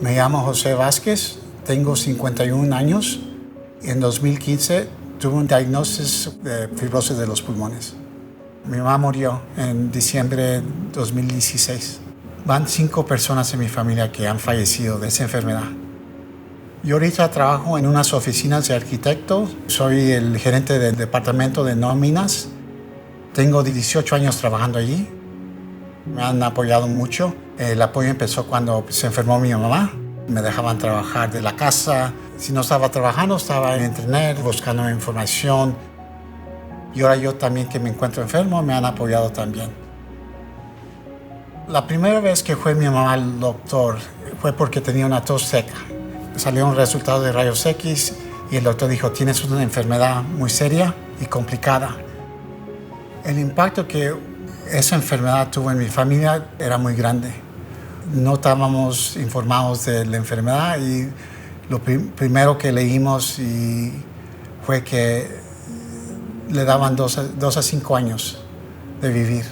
Me llamo José Vázquez, tengo 51 años y en 2015 tuve un diagnóstico de fibrosis de los pulmones. Mi mamá murió en diciembre de 2016. Van 5 personas en mi familia que han fallecido de esa enfermedad. Yo ahorita trabajo en unas oficinas de arquitectos. Soy el gerente del departamento de nóminas. Tengo 18 años trabajando allí. Me han apoyado mucho. El apoyo empezó cuando se enfermó mi mamá. Me dejaban trabajar de la casa. Si no estaba trabajando, estaba en internet buscando información. Y ahora yo también que me encuentro enfermo, me han apoyado también. La primera vez que fue mi mamá al doctor fue porque tenía una tos seca. Salió un resultado de rayos X y el doctor dijo, tienes una enfermedad muy seria y complicada. El impacto que esa enfermedad tuvo en mi familia era muy grande. No estábamos informados de la enfermedad y lo primero que leímos fue que le daban 2 a 5 años de vivir.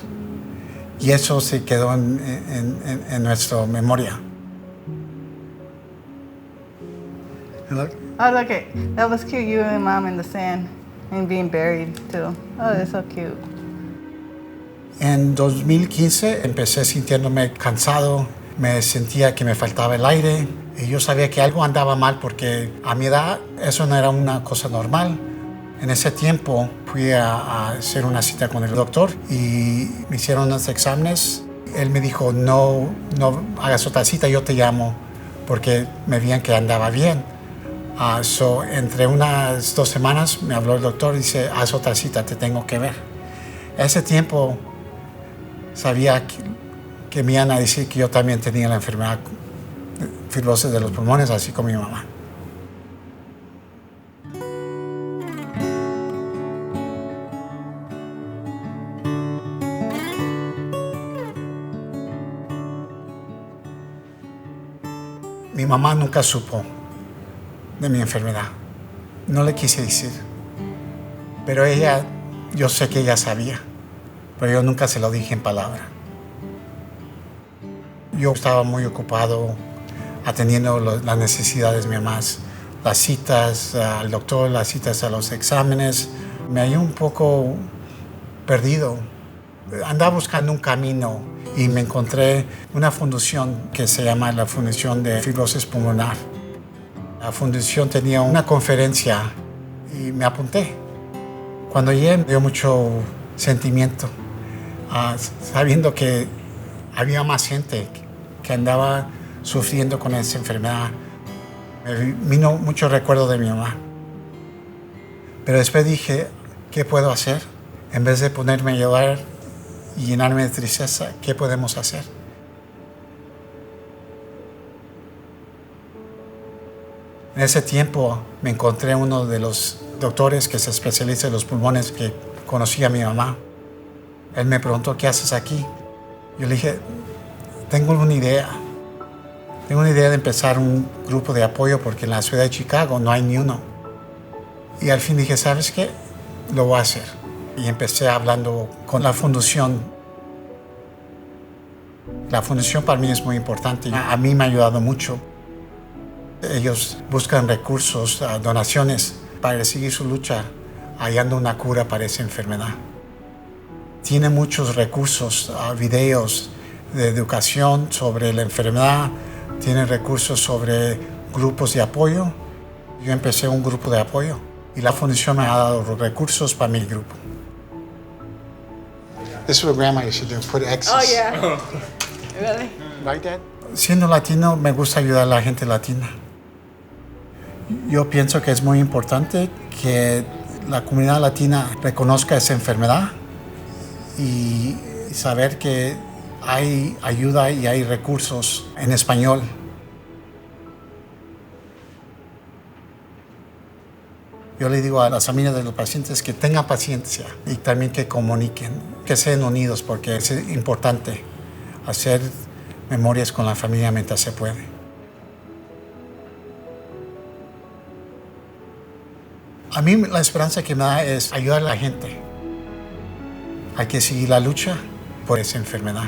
Y eso se quedó en nuestra memoria. Hello? Oh, look it. That was cute. You and Mom in the sand and being buried too. Oh, that's so cute. En 2015 empecé sintiéndome cansado, me sentía que me faltaba el aire y yo sabía que algo andaba mal porque a mi edad eso no era una cosa normal. En ese tiempo fui a hacer una cita con el doctor y me hicieron unos exámenes. Él me dijo, no hagas otra cita, yo te llamo porque me veían que andaba bien. Entre unas 2 semanas me habló el doctor y dice, haz otra cita, te tengo que ver. Ese tiempo sabía que me iban a decir que yo también tenía la enfermedad fibrosis de los pulmones, así como mi mamá. Mi mamá nunca supo de mi enfermedad. No le quise decir. Pero yo sé que ella sabía, pero yo nunca se lo dije en palabra. Yo estaba muy ocupado atendiendo las necesidades de mi mamá, las citas al doctor, las citas a los exámenes. Me hallé un poco perdido. Andaba buscando un camino y me encontré una fundación que se llama la Fundación de Fibrosis Pulmonar. La fundación tenía una conferencia y me apunté. Cuando llegué me dio mucho sentimiento, sabiendo que había más gente que andaba sufriendo con esa enfermedad. Me vino mucho recuerdo de mi mamá. Pero después dije, ¿qué puedo hacer? En vez de ponerme a llorar y llenarme de tristeza, ¿qué podemos hacer? En ese tiempo me encontré uno de los doctores que se especializa en los pulmones que conocía a mi mamá. Él me preguntó, ¿qué haces aquí? Yo le dije, tengo una idea. Tengo una idea de empezar un grupo de apoyo porque en la ciudad de Chicago no hay ni uno. Y al fin dije, ¿sabes qué? Lo voy a hacer. Y empecé hablando con la fundación. La fundación para mí es muy importante. A mí me ha ayudado mucho. Ellos buscan recursos, donaciones para seguir su lucha hallando una cura para esa enfermedad. Tiene muchos recursos, videos de educación sobre la enfermedad, tiene recursos sobre grupos de apoyo. Yo empecé un grupo de apoyo y la fundación me ha dado recursos para mi grupo. This is what grandma used to do, put X's. Oh, yeah. Really? Right, Dad? Siendo latino, me gusta ayudar a la gente latina. Yo pienso que es muy importante que la comunidad latina reconozca esa enfermedad y saber que hay ayuda y hay recursos en español. Yo le digo a las familias de los pacientes que tengan paciencia y también que comuniquen, que sean unidos, porque es importante hacer memorias con la familia mientras se puede. A mí la esperanza que me da es ayudar a la gente. Hay que seguir la lucha por esa enfermedad.